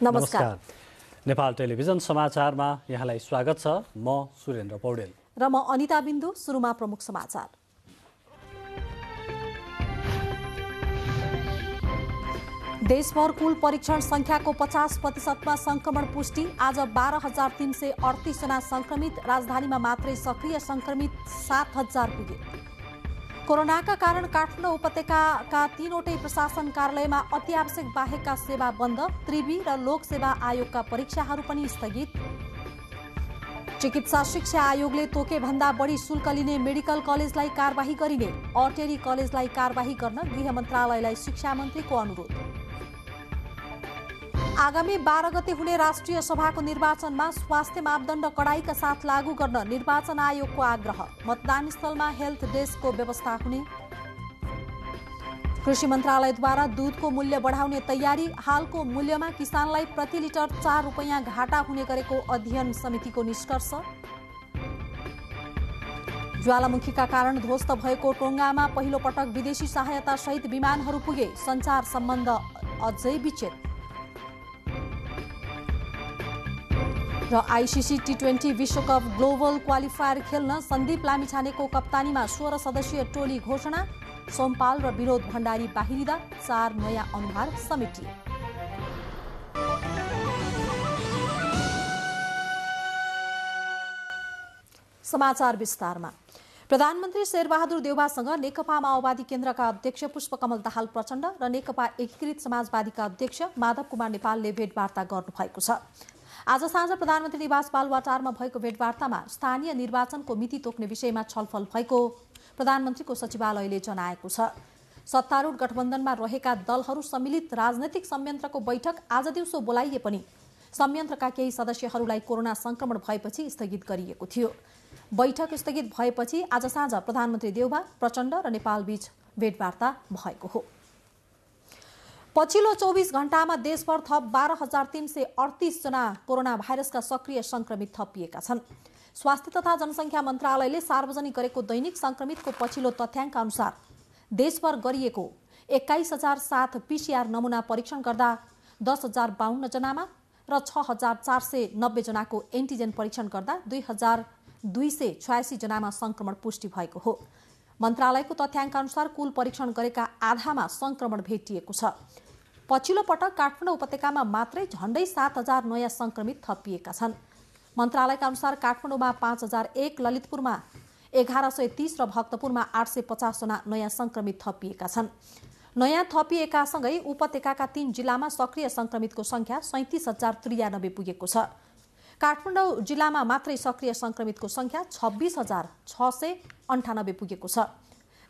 नमस्कार। नेपाल टेलिभिजन समाचारमा यहाँलाई स्वागत छ। म सुरेन्द्र पौडेल र म अनिता बिन्दु। सुरुमा प्रमुख समाचार। देशभर कुल परीक्षण संख्याको 50% संक्रमण पुष्टि। आज 12,338 जना संक्रमित। राजधानीमा मात्रै सक्रिय संक्रमित 7,000 पुगे। कोरोनाका कारण काठमाडौँ उपत्यकाका 3वटै प्रशासन कार्यालयमा अत्यावश्यक बाहेकका सेवा बन्द। त्रिवी र लोक सेवा आयोगका परीक्षाहरू पनि स्थगित। चिकित्सा शिक्षा आयोगले तोके भन्दा बढी शुल्क लिने मेडिकल कलेजलाई कारबाही गरिने। अर्टेरी कलेजलाई कारबाही गर्न गृह मन्त्रालयलाई शिक्षा मन्त्रीको अनुरोध। आगामी 12 गते हुने राष्ट्रिय सभाको निर्वाचनमा स्वास्थ्य मापदण्ड कडाइका साथ लागू गर्न निर्वाचन आयोगको आग्रह। मतदान स्थलमा हेल्थ डेस्कको व्यवस्था हुने। कृषि मन्त्रालयद्वारा दूधको मूल्य बढाउने तयारी। हालको मूल्यमा किसानलाई प्रति लिटर 4 रुपैयाँ घाटा हुने गरेको अध्ययन समितिको निष्कर्ष। ज्वालामुखीका कारण ध्वस्त भएको टोङ्गामा पहिलो पटक विदेशी सहायता सहित विमानहरू पुगे। सञ्चार सम्बन्ध अझै विच्छेद। र आइसिसी टी20 विश्वकप ग्लोबल क्वालिफायर खेल्न सन्दीप लामिछानेको कप्तानीमा 16 सदस्यीय टोली घोषणा। सोमपाल र विनोद भण्डारी बाहिरिँदा 4 नयाँ अनुहार समेटिए। समाचार विस्तारमा। प्रधानमन्त्री शेरबहादुर देउवासँग नेकपा माओवादी केन्द्रका अध्यक्ष पुष्पकमल दाहाल प्रचण्ड र नेकपा एकीकृत समाजवादीका अध्यक्ष माधव कुमार नेपालले भेटवार्ता गर्नुभएको छ। आज साँझ प्रधानमन्त्री निवास बालुवाटारमा भएको भेटवार्तामा स्थानीय निर्वाचनको मिति तोक्ने विषयमा छलफल भएको प्रधानमन्त्रीको सचिवालयले जनाएको छ। सत्तारूढ गठबन्धनमा रहेका दलहरू सम्मिलित राजनैतिक संयन्त्रको बैठक आज दिउँसो बोलाइए पनि संयन्त्रका केही सदस्यहरूलाई कोरोना संक्रमण भएपछि स्थगित गरिएको थियो। बैठक स्थगित भएपछि आज साँझ प्रधानमन्त्री देउवा, प्रचण्ड र नेपालबीच भेटवार्ता भएको हो। पछिल्लो 24 घण्टामा देशभर थप 12,338 जना कोरोना भाइरसका सक्रिय संक्रमित थपिएका छन्। स्वास्थ्य तथा जनसङ्ख्या मन्त्रालयले सार्वजनिक गरेको दैनिक संक्रमितको पछिल्लो तथ्याङ्क अनुसार देशभर गरिएको 21,007 पीसीआर नमुना परीक्षण गर्दा 10,052 जनामा र 6,490 जनाको एन्टिजेन परीक्षण गर्दा 2,286 जनामा संक्रमण पुष्टि भएको हो। मन्त्रालयको तथ्याङ्क अनुसार कुल परीक्षण गरेका आधामा संक्रमण भेटिएको छ। पछिल्लो पटक काठमाडौँ उपत्यकामा मात्रै झण्डै 7,000 नयाँ संक्रमित थपिएका छन्। मन्त्रालयका अनुसार काठमाडौँमा 5,001, ललितपुरमा 1,130 र भक्तपुरमा 850 जना नयाँ संक्रमित थपिएका छन्। नयाँ थपिएकासँगै उपत्यकाका 3 जिल्लामा सक्रिय संक्रमितको संख्या 37,093 पुगेको छ। काठमाडौँ जिल्लामा मात्रै सक्रिय संक्रमितको संख्या 26,698 पुगेको छ।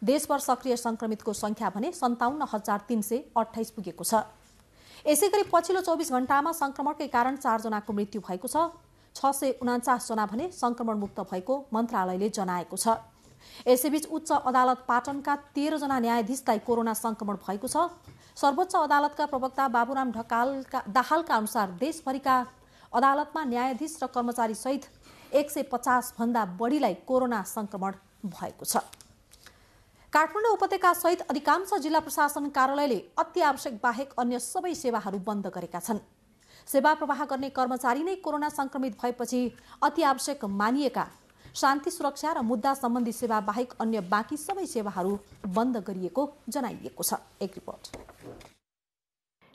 देशभर सक्रिय संक्रमितको संख्या भने 57,328 पुगेको छ। यसैगरी पछिल्लो 24 घण्टामा संक्रमणकै कारण 4 जनाको मृत्यु भएको छ। 649 जना भने संक्रमण मुक्त भएको मन्त्रालयले जनाएको छ। यसैबीच उच्च अदालत पाटनका 13 जना न्यायाधीशलाई कोरोना संक्रमण भएको छ। सर्वोच्च अदालतका प्रवक्ता बाबुराम दाहालका अनुसार देशभरिका अदालतमा न्यायाधीश र कर्मचारी सहित 150 भन्दा बढीलाई कोरोना संक्रमण भएको छ। काठमाडौँ उपत्यका सहित अधिकांश जिल्ला प्रशासन कार्यालयले अत्यावश्यक बाहेक अन्य सबै सेवाहरू बन्द गरेका छन्। सेवा प्रवाह गर्ने कर्मचारी नै कोरोना संक्रमित भएपछि अत्यावश्यक मानिएका शान्ति सुरक्षा र मुद्दा सम्बन्धी सेवा बाहेक अन्य बाँकी सबै सेवाहरू बन्द गरिएको जनाइएको छ। एक रिपोर्ट।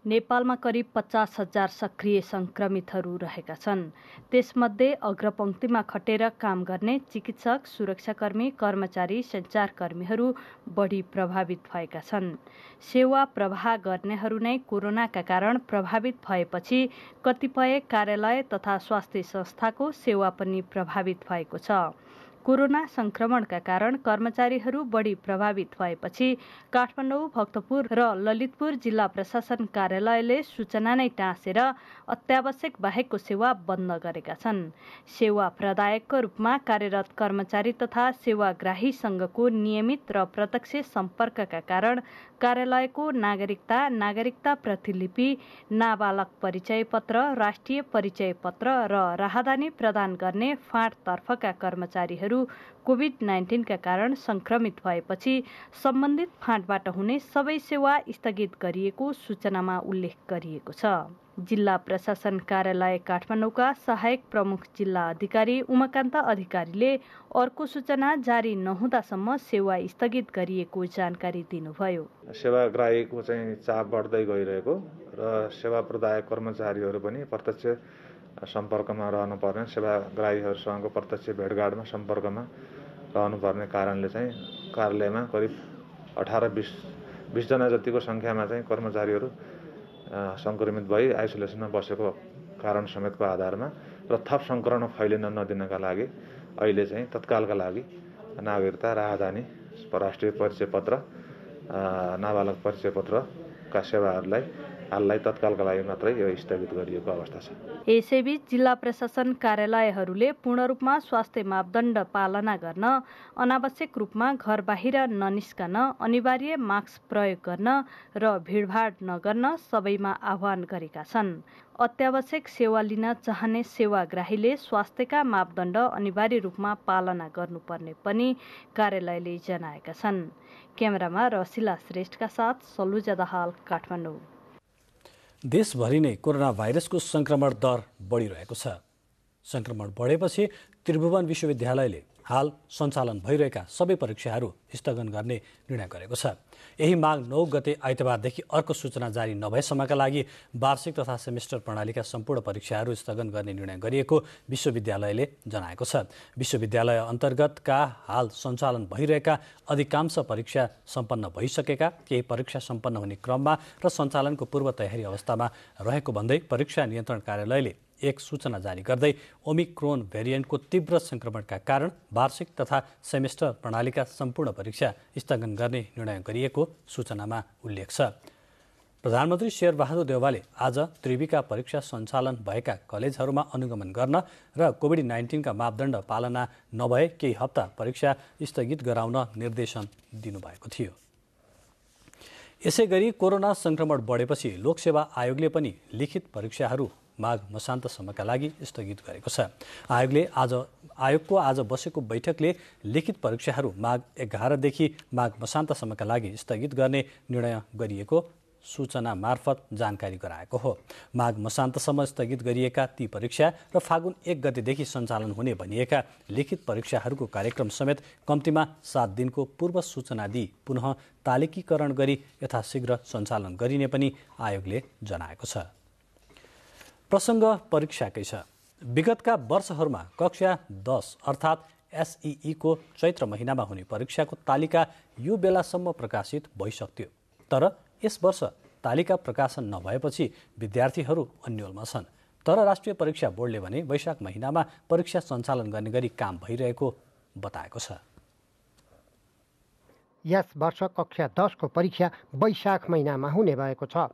नेपालमा करिब 50,000 सक्रिय संक्रमितहरू रहेका छन्। त्यसमध्ये अग्रपङ्क्तिमा खटेर काम गर्ने चिकित्सक, सुरक्षाकर्मी, कर्मचारी, सञ्चारकर्मीहरू बढी प्रभावित भएका छन्। सेवा प्रवाह गर्नेहरू नै कोरोनाका कारण प्रभावित भएपछि कतिपय कार्यालय तथा स्वास्थ्य संस्थाको सेवा पनि प्रभावित भएको छ। कोरोना संक्रमणका कारण कर्मचारीहरू बढी प्रभावित भएपछि काठमाडौँ, भक्तपुर र ललितपुर जिल्ला प्रशासन कार्यालयले सूचना नै टाँसेर अत्यावश्यक बाहेकको सेवा बन्द गरेका छन्। सेवा प्रदायकको रूपमा कार्यरत कर्मचारी तथा सेवाग्राही संघको नियमित र प्रत्यक्ष सम्पर्कका कारण कार्यालयको नागरिकता प्रतिलिपि, नाबालक परिचय पत्र, राष्ट्रिय परिचय पत्र र राहदानी प्रदान गर्ने फाँटतर्फका कर्मचारीहरू कर्मचारीहरू कोभिड-19 का कारण संक्रमित भएपछि सम्बन्धित फाँटबाट हुने सबै सेवा स्थगित गरिएको सूचनामा उल्लेख गरिएको छ। जिल्ला प्रशासन कार्यालय काठमाडौँका सहायक प्रमुख जिल्ला अधिकारी उमाकान्त अधिकारीले अर्को सूचना जारी नहुँदासम्म सेवा स्थगित गरिएको जानकारी दिनुभयो। सेवाग्राहीको चाहिँ चाप बढ्दै गइरहेको र सेवा प्रदायक कर्मचारीहरू पनि प्रत्यक्ष सम्पर्कमा रहनुपर्ने, सेवाग्राहीहरूसँगको प्रत्यक्ष भेटघाटमा सम्पर्कमा रहनुपर्ने कारणले चाहिँ कार्यालयमा करिब 18-20 जना जतिको सङ्ख्यामा चाहिँ कर्मचारीहरू सङ्क्रमित भई आइसोलेसनमा बसेको कारण समेतको आधारमा र थप सङ्क्रमण फैलिन नदिनका लागि अहिले चाहिँ तत्कालका लागि नागरिकता, राहदानी, राष्ट्रिय परिचय पत्र, नाबालक परिचय पत्रका सेवाहरूलाई हाललाई तत्कालका लागि मात्रै यो स्थगित गरिएको अवस्था छ। यसैबीच जिल्ला प्रशासन कार्यालयहरूले पूर्ण रूपमा स्वास्थ्य मापदण्ड पालना गर्न, अनावश्यक रूपमा घर बाहिर ननिस्कन, अनिवार्य मास्क प्रयोग गर्न र भिडभाड नगर्न सबैमा आह्वान गरेका छन्। अत्यावश्यक सेवा लिन चाहने सेवाग्राहीले स्वास्थ्यका मापदण्ड अनिवार्य रूपमा पालना गर्नुपर्ने पनि कार्यालयले जनाएका छन्। क्यामेरामा रसिला श्रेष्ठका साथ सलुजा दाहाल, काठमाडौँ। देशभरि नै कोरोना भाइरसको संक्रमण दर बढिरहेको छ। संक्रमण बढेपछि त्रिभुवन विश्वविद्यालयले हाल सञ्चालन भइरहेका सबै परीक्षाहरू स्थगन गर्ने निर्णय गरेको छ। यही माघ 9 गते आइतबारदेखि अर्को सूचना जारी नभएसम्मका लागि वार्षिक तथा सेमेस्टर प्रणालीका सम्पूर्ण परीक्षाहरू स्थगन गर्ने निर्णय गरिएको विश्वविद्यालयले जनाएको छ। विश्वविद्यालय अन्तर्गतका हाल सञ्चालन भइरहेका अधिकांश परीक्षा सम्पन्न भइसकेका, केही परीक्षा सम्पन्न हुने क्रममा र सञ्चालनको पूर्व तयारी अवस्थामा रहेको भन्दै परीक्षा नियन्त्रण कार्यालयले एक सूचना जारी गर्दै ओमिक्रोन भेरिएन्टको तीव्र संक्रमणका कारण वार्षिक तथा सेमेस्टर प्रणालीका सम्पूर्ण परीक्षा स्थगन गर्ने निर्णय गरिएको सूचनामा उल्लेख छ। प्रधानमन्त्री शेरबहादुर देउवाले आज त्रिविका परीक्षा सञ्चालन भएका कलेजहरूमा अनुगमन गर्न र कोभिड-19 का मापदण्ड पालना नभए केही हप्ता परीक्षा स्थगित गराउन निर्देशन दिनुभएको थियो। यसैगरी कोरोना संक्रमण बढेपछि लोकसेवा आयोगले पनि लिखित परीक्षाहरू माघ मसान्तसम्मका लागि स्थगित गरेको छ। आयोगको आज बसेको बैठकले लिखित परीक्षाहरू माघ 11 देखि माघ मसान्तसम्मका लागि स्थगित गर्ने निर्णय गरिएको सूचना मार्फत जानकारी गराएको हो। माघ मसान्तसम्म स्थगित गरिएका ती परीक्षा र फागुन 1 गतेदेखि सञ्चालन हुने भनिएका लिखित परीक्षाहरूको कार्यक्रम समेत कम्तीमा 7 दिनको पूर्व सूचना दिई पुनः तालिकीकरण गरी यथाशीघ्र सञ्चालन गरिने पनि आयोगले जनाएको छ। प्रसङ्ग परीक्षाकै छ। विगतका वर्षहरूमा कक्षा 10 अर्थात् SEE को चैत्र महिनामा हुने परीक्षाको तालिका यो बेलासम्म प्रकाशित भइसक्थ्यो। तर यस वर्ष तालिका प्रकाशन नभएपछि विद्यार्थीहरू अन्योलमा छन्। तर राष्ट्रिय परीक्षा बोर्डले भने वैशाख महिनामा परीक्षा सञ्चालन गर्ने गरी काम भइरहेको बताएको छ। यस वर्ष कक्षा 10 को परीक्षा वैशाख महिनामा हुने भएको छ।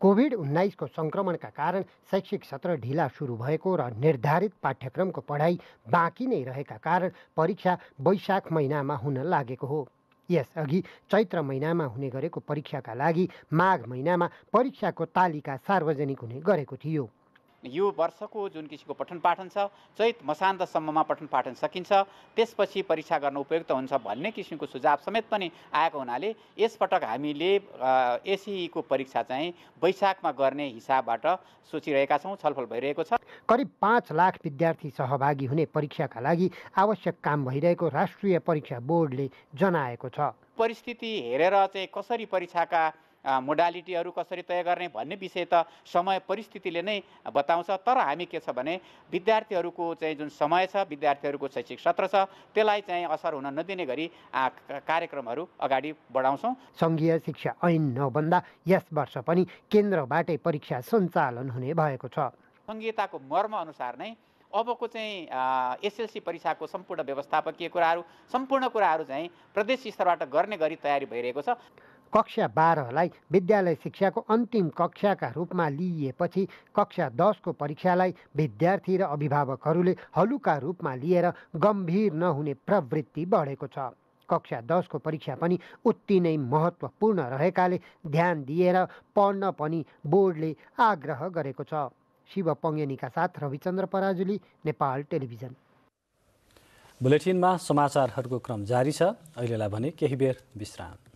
कोभिड-19 को संक्रमणका कारण शैक्षिक सत्र ढिला सुरु भएको र निर्धारित पाठ्यक्रमको पढाइ बाँकी नै रहेका कारण परीक्षा वैशाख महिनामा हुन लागेको हो। यसअघि चैत्र महिनामा हुने गरेको परीक्षाका लागि माघ महिनामा परीक्षाको तालिका सार्वजनिक हुने गरेको थियो। यो वर्षको जुन किसिमको पठन पाठन छ, चैत मसान्तसम्ममा पठन पाठन सकिन्छ, त्यसपछि परीक्षा गर्न उपयुक्त हुन्छ भन्ने किसिमको सुझाव समेत पनि आएको हुनाले यसपटक हामीले SEE को परीक्षा चाहिँ वैशाखमा गर्ने हिसाबबाट सोचिरहेका छौँ, छलफल भइरहेको छ। करिब 5 लाख विद्यार्थी सहभागी हुने परीक्षाका लागि आवश्यक काम भइरहेको राष्ट्रिय परीक्षा बोर्डले जनाएको छ। परिस्थिति हेरेर चाहिँ कसरी परीक्षाका मोडालिटीहरू कसरी तय गर्ने भन्ने विषय त समय परिस्थितिले नै बताउँछ। तर हामी के छ भने विद्यार्थीहरूको चाहिँ जुन समय छ, विद्यार्थीहरूको शैक्षिक सत्र छ, त्यसलाई चाहिँ असर हुन नदिने गरी कार्यक्रमहरू अगाडि बढाउँछौँ। सङ्घीय शिक्षा ऐन नबन्दा यस वर्ष पनि केन्द्रबाटै परीक्षा सञ्चालन हुने भएको छ। सङ्घीयताको मर्म अनुसार नै अबको चाहिँ SLC परीक्षाको सम्पूर्ण व्यवस्थापकीय कुराहरू, सम्पूर्ण कुराहरू चाहिँ प्रदेश स्तरबाट गर्ने गरी तयारी भइरहेको छ। कक्षा 12लाई विद्यालय शिक्षाको अन्तिम कक्षाका रूपमा लिइएपछि कक्षा 10 को परीक्षालाई विद्यार्थी र अभिभावकहरूले हलुका रूपमा लिएर गम्भीर नहुने प्रवृत्ति बढेको छ। कक्षा 10 को परीक्षा पनि उत्ति नै महत्त्वपूर्ण रहेकाले ध्यान दिएर पढ्न पनि बोर्डले आग्रह गरेको छ। शिव पङ्गेनीका साथ रविचन्द्र पराजुली, नेपाल टेलिभिजन। बुलेटिनमा समाचारहरूको क्रम जारी छ। अहिलेलाई भने केही बेर विश्राम।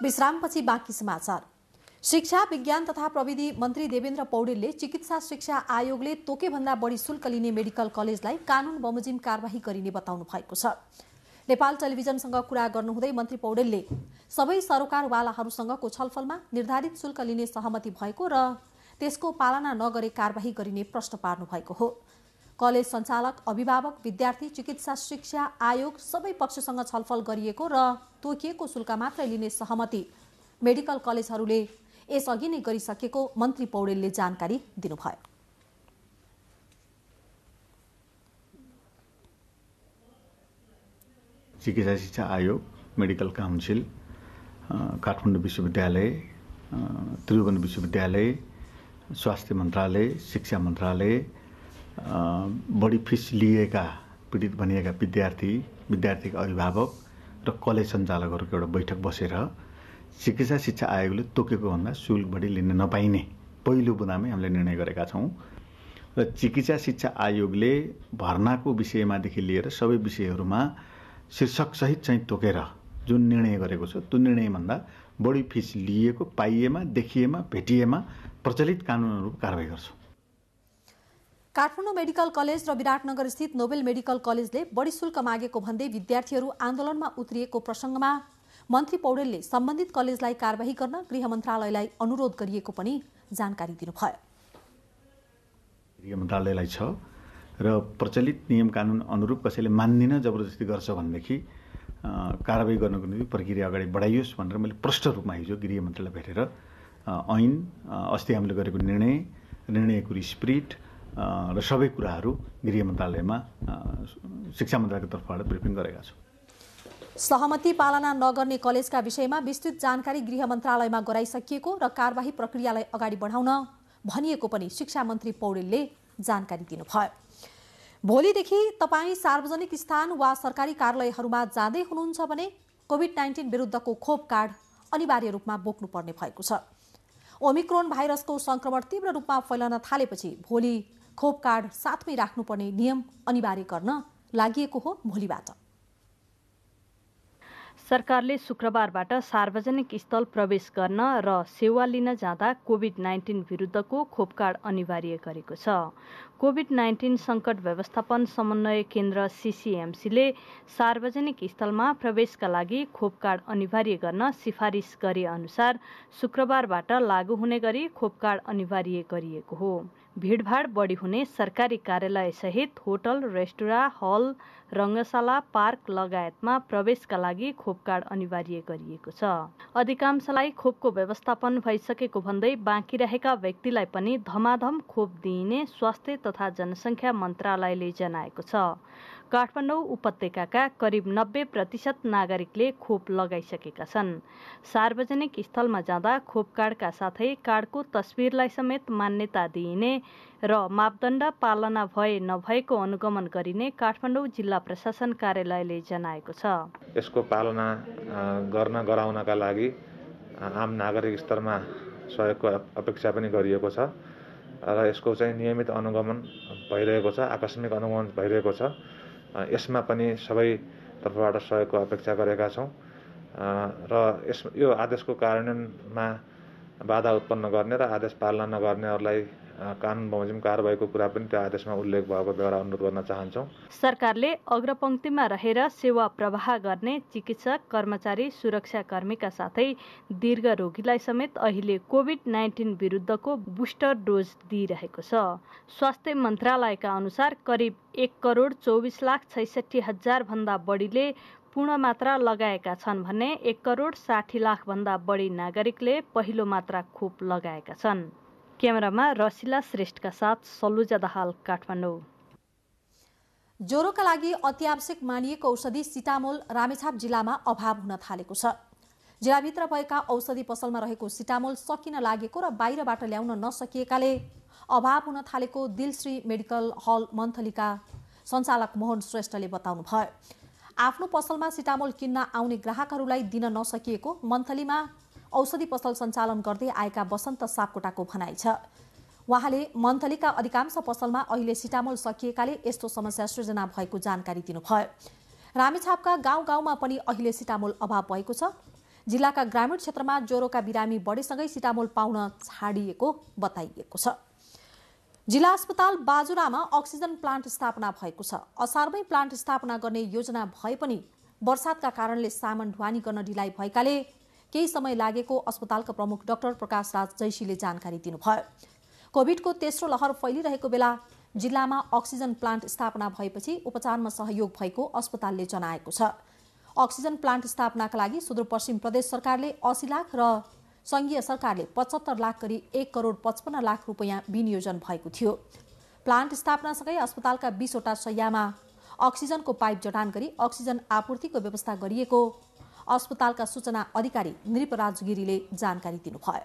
विश्रामपछि बाँकी समाचार। शिक्षा विज्ञान तथा प्रविधि मन्त्री देवेन्द्र पौडेलले चिकित्सा शिक्षा आयोगले तोकेभन्दा बढी शुल्क लिने मेडिकल कलेजलाई कानून बमोजिम कारबाही गरिने बताउनु भएको छ। नेपाल टेलिभिजनसँग कुरा गर्नुहुँदै मन्त्री पौडेलले सबै सरोकारवालाहरूसँगको छलफलमा निर्धारित शुल्क लिने सहमति भएको र त्यसको पालना नगरे कारबाही गरिने प्रश्न पार्नु भएको हो। कलेज सञ्चालक, अभिभावक, विद्यार्थी, चिकित्सा शिक्षा आयोग सबै पक्षसँग छलफल गरिएको र तोकिएको शुल्क मात्रै लिने सहमति मेडिकल कलेजहरूले यसअघि नै गरिसकेको मन्त्री पौडेलले जानकारी दिनुभयो। चिकित्सा शिक्षा आयोग, मेडिकल काउन्सिल, काठमाडौँ विश्वविद्यालय, त्रिभुवन विश्वविद्यालय, स्वास्थ्य मन्त्रालय, शिक्षा मन्त्रालय, बढी फिस लिएका पीडित भनिएका विद्यार्थीका अभिभावक र कलेज सञ्चालकहरूको एउटा बैठक बसेर चिकित्सा शिक्षा आयोगले तोकेको भन्दा शुल्क बढी लिन नपाइने पहिलो बुँदामै हामीले निर्णय गरेका छौँ र चिकित्सा शिक्षा आयोगले भर्नाको विषयमादेखि लिएर सबै विषयहरूमा शीर्षकसहित चाहिँ तोकेर जुन निर्णय गरेको छ त्यो निर्णयभन्दा बढी फिस लिएको पाइएमा, देखिएमा, भेटिएमा प्रचलित कानुनहरू कारबाही गर्छौँ। काठमाडौँ मेडिकल कलेज र विराटनगर स्थित नोबेल मेडिकल कलेजले बढी शुल्क मागेको भन्दै विद्यार्थीहरू आन्दोलनमा उत्रिएको प्रसङ्गमा मन्त्री पौडेलले सम्बन्धित कलेजलाई कारबाही गर्न गृह मन्त्रालयलाई अनुरोध गरिएको पनि जानकारी दिनुभयो। गृह मन्त्रालयलाई छ र प्रचलित नियम कानुन अनुरूप कसैले मान्दिन जबरजस्ती गर्छ भनेदेखि कारबाही गर्नको निम्ति प्रक्रिया अगाडि बढाइयोस् भनेर मैले प्रष्ट रूपमा हिजो गृह मन्त्रीलाई भेटेर ऐन, अस्ति हामीले गरेको निर्णयको स्पिरिट र सबै कुराहरू गृह मन्त्रालयमा शिक्षा मन्त्रालयको तर्फबाट ब्रिफिङ गरेका छौँ। सहमति पालना नगर्ने कलेजका विषयमा विस्तृत जानकारी गृह मन्त्रालयमा गराइसकिएको र कारबाही प्रक्रियालाई अगाडि बढाउन भनिएको पनि शिक्षा मन्त्री पौडेलले जानकारी दिनुभयो। भोलिदेखि तपाईँ सार्वजनिक स्थान वा सरकारी कार्यालयहरूमा जाँदै हुनुहुन्छ भने कोभिड-19 विरुद्धको खोप कार्ड अनिवार्य रूपमा बोक्नुपर्ने भएको छ। ओमिक्रोन भाइरसको संक्रमण तीव्र रूपमा फैलन थालेपछि भोलि खोप कार्ड साथमै राख्नुपर्ने नियम अनिवार्य गर्न लागि हो। भोलिबाट सरकारले शुक्रबारबाट सार्वजनिक स्थल प्रवेश गर्न र सेवा लिन जाँदा कोभिड-19 विरुद्धको खोप कार्ड अनिवार्य गरेको छ। कोभिड-19 सङ्कट व्यवस्थापन समन्वय केन्द्र CCMCले सार्वजनिक स्थलमा प्रवेशका लागि खोप कार्ड अनिवार्य गर्न सिफारिस गरे अनुसार शुक्रबारबाट लागू हुने गरी खोप कार्ड अनिवार्य गरिएको हो। भीडभाड बढी हुने सरकारी कार्यालय सहित होटल, रेस्टुराँ, हल, रङ्गशाला, पार्क लगायतमा प्रवेशका लागि खोप कार्ड अनिवार्य गरिएको छ। अधिकांशलाई खोपको व्यवस्थापन भइसकेको भन्दै बाँकी रहेका व्यक्तिलाई पनि धमाधम खोप दिइने स्वास्थ्य तथा जनसङ्ख्या मन्त्रालयले जनाएको छ। काठमाडौँ उपत्यकाका करिब 90% नागरिकले खोप लगाइसकेका छन्। सार्वजनिक स्थलमा जाँदा खोप कार्डका साथै कार्डको तस्बिरलाई समेत मान्यता दिइने र मापदण्ड पालना भए नभएको अनुगमन गरिने काठमाडौँ जिल्ला प्रशासन कार्यालयले जनाएको छ। यसको पालना गराउनका लागि आम नागरिक स्तरमा सहयोगको अपेक्षा पनि गरिएको छ र यसको चाहिँ नियमित अनुगमन भइरहेको छ, आकस्मिक अनुगमन भइरहेको छ। यसमा पनि सबै तर्फबाट सहयोगको अपेक्षा गरेका छौँ र यो आदेशको कार्यान्वयनमा बाधा उत्पन्न गर्ने र आदेश पालना नगर्नेहरूलाई कानुन बमोजिम कारबाहीको कुरा पनि त्यो आदेशमा उल्लेख भएको बेहोरा अनुरोध गर्न चाहन्छौँ। सरकारले अग्रपङ्क्तिमा रहेर सेवा प्रवाह गर्ने चिकित्सक, कर्मचारी, सुरक्षाकर्मीका साथै दीर्घ रोगीलाई समेत अहिले कोभिड-19 विरुद्धको बुस्टर डोज दिइरहेको छ। स्वास्थ्य मन्त्रालयका अनुसार करिब 1,24,66,000 भन्दा बढीले पूर्ण मात्रा लगाएका छन् भने 1,60,00,000 भन्दा बढी नागरिकले पहिलो मात्रा खोप लगाएका छन्। क्यामेरामा रसिला श्रेष्ठका साथ सलुजा दाहाल, काठमाडौँ। ज्वरोका लागि अत्यावश्यक मानिएको औषधि सिटामोल रामेछाप जिल्लामा अभाव हुन थालेको छ। जिल्लाभित्र भएका औषधि पसलमा रहेको सिटामोल सकिन लागेको र बाहिरबाट ल्याउन नसकिएकाले अभाव हुन थालेको दिलश्री मेडिकल हल मन्थलीका सञ्चालक मोहन श्रेष्ठले बताउनुभयो। आफ्नो पसलमा सिटामोल किन्न आउने ग्राहकहरूलाई दिन नसकिएको मन्थलीमा औषधि पसल सञ्चालन गर्दै आएका बसन्त सापकोटाको भनाइ छ। उहाँले मन्थलीका अधिकांश पसलमा अहिले सिटामोल सकिएकाले यस्तो समस्या सृजना भएको जानकारी दिनुभयो। रामेछापका गाउँ-गाउँमा पनि अहिले सिटामोल अभाव भएको छ। जिल्लाका ग्रामीण क्षेत्रमा ज्वरोका बिरामी बढेसँगै सिटामोल पाउन छाडिएको बताइएको छ। जिल्ला अस्पताल बाजुरामा अक्सिजन प्लान्ट स्थापना भएको छ। असारमै प्लान्ट स्थापना गर्ने योजना भए पनि वर्षातका कारणले सामान ढुवानी गर्न ढिलाइ भएकाले केही समय लागेको अस्पतालका प्रमुख डाक्टर प्रकाश राज जैशीले जानकारी दिनुभयो। कोभिडको तेस्रो लहर फैलिरहेको बेला जिल्लामा अक्सिजन प्लान्ट स्थापना भएपछि उपचारमा सहयोग भएको अस्पतालले जनाएको छ। अक्सिजन प्लान्ट स्थापनाका लागि सुदूरपश्चिम प्रदेश सरकारले 80 लाख र संघीय सरकारले 75 लाख गरी 1 करोड 55 लाख रुपियाँ विनियोजन भएको थियो। प्लान्ट स्थापनासँगै अस्पतालका 20 वटा शय्यामा अक्सिजनको पाइप जडान गरी अक्सिजन आपूर्तिको व्यवस्था गरिएको अस्पतालका सूचना अधिकारी नृपराज गिरीले जानकारी दिनुभयो।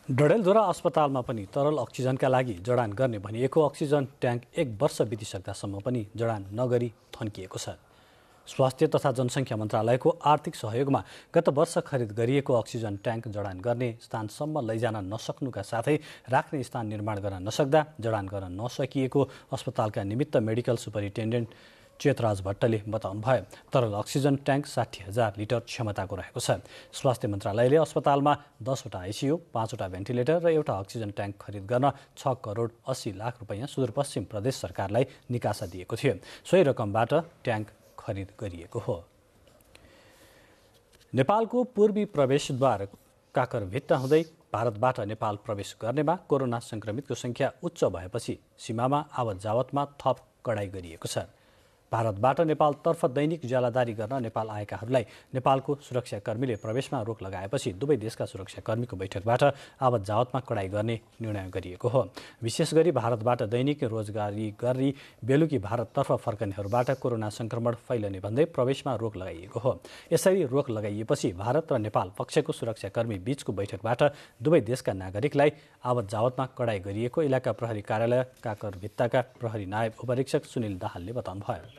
डडेलधुरा अस्पतालमा पनि तरल अक्सिजनका लागि जडान गर्ने भनिएको अक्सिजन ट्याङ्क 1 वर्ष बितिसक्दासम्म पनि जडान नगरी थन्किएको छ। स्वास्थ्य तथा जनसङ्ख्या मन्त्रालयको आर्थिक सहयोगमा गत वर्ष खरिद गरिएको अक्सिजन ट्याङ्क जडान गर्ने स्थानसम्म लैजान नसक्नुका साथै राख्ने स्थान निर्माण गर्न नसक्दा जडान गर्न नसकिएको अस्पतालका निमित्त मेडिकल सुपरिन्टेन्डेन्ट चेतराज भट्टले बताउनुभयो। तरल अक्सिजन ट्याङ्क 60,000 लिटर क्षमताको रहेको छ। स्वास्थ्य मन्त्रालयले अस्पतालमा 10 वटा आइसियु, 5 वटा भेन्टिलेटर र एउटा अक्सिजन ट्याङ्क खरिद गर्न 6 करोड 80 लाख रुपियाँ सुदूरपश्चिम प्रदेश सरकारलाई निकासा दिएको थियो। सोही रकमबाट ट्याङ्क खरिद गरिएको हो। नेपालको पूर्वी प्रवेशद्वार काकरभिट्टा हुँदै भारतबाट नेपाल प्रवेश गर्नेमा कोरोना संक्रमितको संख्या उच्च भएपछि सीमामा आवत जावतमा थप कडाई गरिएको छ। भारतबाट नेपालतर्फ दैनिक ज्यालादारी गर्न नेपाल आएकाहरूलाई नेपालको सुरक्षाकर्मीले प्रवेशमा रोक लगाएपछि दुवै देशका सुरक्षाकर्मीको बैठकबाट आवत जावतमा कडाई गर्ने निर्णय गरिएको हो। विशेष गरी भारतबाट दैनिक रोजगारी गरी बेलुकी भारततर्फ फर्कनेहरूबाट कोरोना संक्रमण फैलने भन्दै प्रवेशमा रोक लगाइएको हो। यसरी रोक लगाइएपछि भारत र नेपाल पक्षको सुरक्षाकर्मी बीचको बैठकबाट दुवै देशका नागरिकलाई आवत जावतमा कडाई गरिएको इलाका प्रहरी कार्यालय काकरभिट्टाका प्रहरी नायब उपरीक्षक सुनिल दाहालले बताउनुभयो।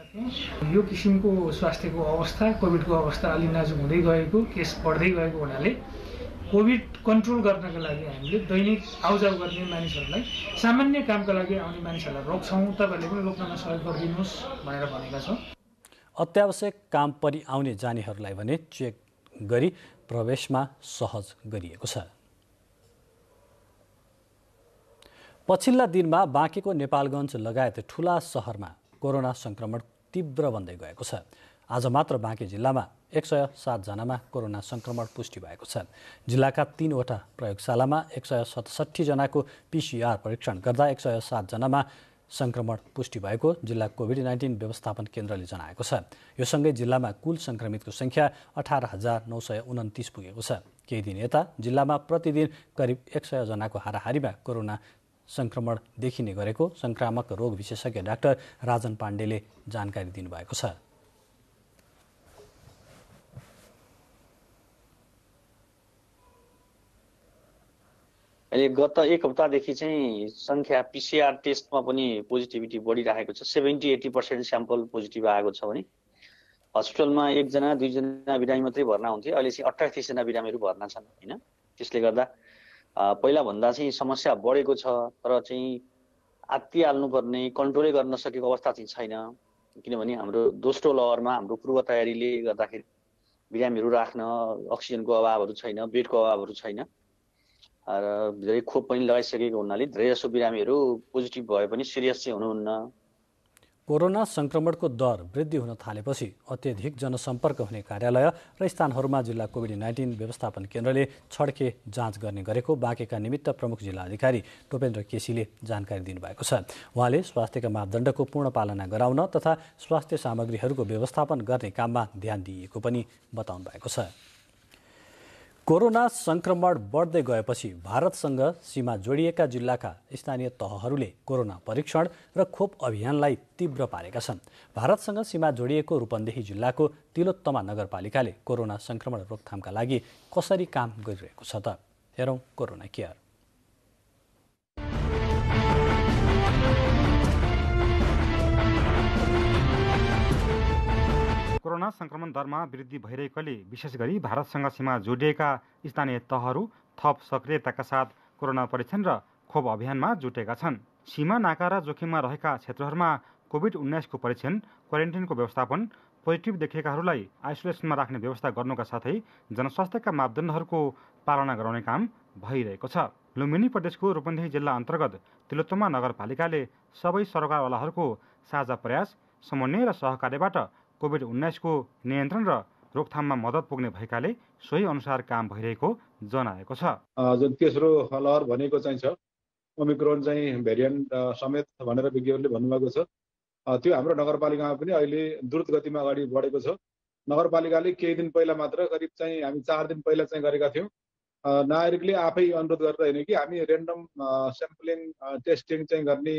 यो किसिमको स्वास्थ्यको अवस्था, कोभिडको अवस्था अलि नाजुक हुँदै गएको, केस बढ्दै गएको हुनाले कोभिड कन्ट्रोल गर्नका लागि हामीले दैनिक आउजाउ गर्ने मानिसहरूलाई, सामान्य कामका लागि आउने मानिसहरूलाई रोक्छौँ, तपाईँहरूले पनि रोक्नमा सहयोग गरिदिनुहोस् भनेर भनेका छौँ। अत्यावश्यक काम परि आउने जानेहरूलाई भने चेक गरी प्रवेशमा सहज गरिएको छ। पछिल्ला दिनमा बाँकेको नेपालगञ्ज लगायत ठूला सहरमा कोरोना संक्रमण तीव्र बन्दै गएको छ। आज मात्र बाँके जिल्लामा 107 जनामा कोरोना संक्रमण पुष्टि भएको छ। जिल्लाका 3 वटा प्रयोगशालामा 167 जनाको PCR परीक्षण गर्दा 107 जनामा संक्रमण पुष्टि भएको जिल्ला कोभिड-19 व्यवस्थापन केन्द्रले जनाएको छ। यो सँगै जिल्लामा कुल संक्रमितको संख्या 18,929 पुगेको छ। केही दिन यता जिल्लामा प्रतिदिन करिब 100 जनाको हाराहारीमा कोरोना संक्रमण देखिने गरेको संक्रामक रोग विशेषज्ञ डाक्टर राजन पाण्डेले जानकारी दिनुभएको छ। अहिले गत एक हप्तादेखि चाहिँ संख्या PCR टेस्टमा पनि पोजिटिभिटी बढिरहेको छ। 70-80% स्याम्पल पोजिटिभ आएको छ भने हस्पिटलमा 1 जना 2 जना बिरामी मात्रै भर्ना हुन्थे, अहिले चाहिँ 28 जना बिरामीहरू भर्ना छन् हैन। त्यसले गर्दा पहिला भन्दा चाहिँ समस्या बढेको छ, तर चाहिँ आत्तिहाल्नुपर्ने कन्ट्रोलै गर्न सकेको अवस्था चाहिँ छैन। किनभने हाम्रो दोस्रो लहरमा हाम्रो पूर्व तयारीले गर्दाखेरि बिरामीहरू राख्न अक्सिजनको अभावहरू छैन, बेडको अभावहरू छैन र धेरै खोप पनि लगाइसकेको हुनाले धेरैजसो बिरामीहरू पोजिटिभ भए पनि सिरियस चाहिँ हुनुहुन्न। कोरोना संक्रमणको दर वृद्धि हुन थालेपछि अत्यधिक जनसम्पर्क हुने कार्यालय र स्थानहरूमा जिल्ला कोभिड-19 व्यवस्थापन केन्द्रले छड्के जाँच गर्ने गरेको बाँकेका निमित्त प्रमुख जिल्ला अधिकारी टोपेन्द्र केसीले जानकारी दिनुभएको छ। उहाँले स्वास्थ्यका मापदण्डको पूर्ण पालना गराउन तथा स्वास्थ्य सामग्रीहरूको व्यवस्थापन गर्ने काममा ध्यान दिइएको पनि बताउनु भएको छ। कोरोना संक्रमण बढ्दै गएपछि भारतसँग सीमा जोडिएका जिल्लाका स्थानीय तहहरूले कोरोना परीक्षण र खोप अभियानलाई तीव्र पारेका छन्। भारतसँग सीमा जोडिएको रूपन्देही जिल्लाको तिलोत्तमा नगरपालिकाले कोरोना संक्रमण रोकथामका लागि कसरी काम गरिरहेको छ त हेरौँ कोरोना केयर। कोरोना संक्रमण दरमा वृद्धि भइरहेकोले विशेष गरी भारतसँग सीमा जोडिएका स्थानीय तहहरू थप सक्रियताका साथ कोरोना परीक्षण र खोप अभियानमा जुटेका छन्। सीमा नाका र जोखिममा रहेका क्षेत्रहरूमा कोभिड-19 को परीक्षण, क्वारेन्टाइनको व्यवस्थापन, पोजिटिभ देखिएकाहरूलाई आइसोलेसनमा राख्ने व्यवस्था गर्नुका साथै जनस्वास्थ्यका मापदण्डहरूको पालना गराउने काम भइरहेको छ। लुम्बिनी प्रदेशको रूपन्देही जिल्ला अन्तर्गत तिलोत्तमा नगरपालिकाले सबै सरकारवालाहरूको साझा प्रयास, समन्वय र सहकार्यबाट कोभिड-19 को नियन्त्रण र रोकथाममा मद्दत पुग्ने भएकाले सोही अनुसार काम भइरहेको जनाएको छ। जुन तेस्रो लहर भनेको चाहिँ छ, ओमिक्रोन चाहिँ भेरिएन्ट समेत भनेर विज्ञहरूले भन्नुभएको छ, त्यो हाम्रो नगरपालिकामा पनि अहिले द्रुत गतिमा अगाडि बढेको छ। नगरपालिकाले केही दिन पहिला मात्र करिब चाहिँ हामी 4 दिन पहिला चाहिँ गरेका थियौँ। नागरिकले आफै अनुरोध गरेर होइन कि हामी रेन्डम स्याम्पलिङ टेस्टिङ चाहिँ गर्ने